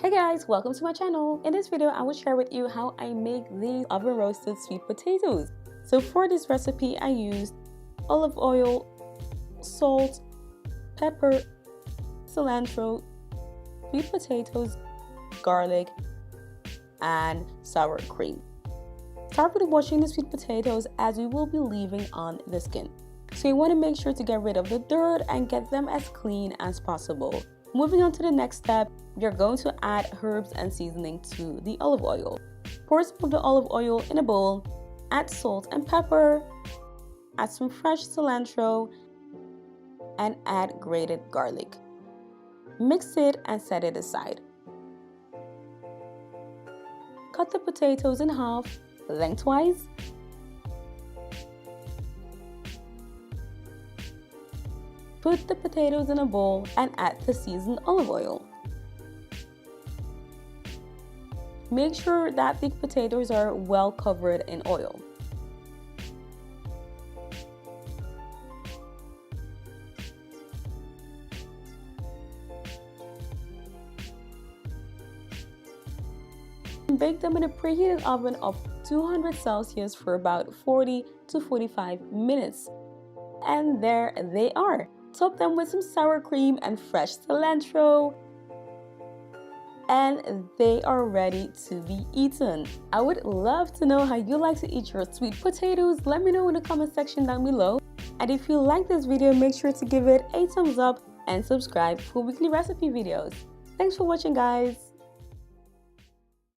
Hey guys, welcome to my channel. In this video, I will share with you how I make these oven roasted sweet potatoes. So for this recipe, I used olive oil, salt, pepper, cilantro, sweet potatoes, garlic, and sour cream. Start with washing the sweet potatoes as we will be leaving on the skin. So you want to make sure to get rid of the dirt and get them as clean as possible. Moving on to the next step, you're going to add herbs and seasoning to the olive oil. Pour some of the olive oil in a bowl, add salt and pepper, add some fresh cilantro, and add grated garlic. Mix it and set it aside. Cut the potatoes in half, lengthwise. Put the potatoes in a bowl and add the seasoned olive oil. Make sure that the potatoes are well covered in oil. Bake them in a preheated oven of 200 Celsius for about 40 to 45 minutes. And there they are. Top them with some sour cream and fresh cilantro, and they are ready to be eaten. I would love to know how you like to eat your sweet potatoes. Let me know in the comment section down below. And if you like this video, make sure to give it a thumbs up and subscribe for weekly recipe videos. Thanks for watching, guys.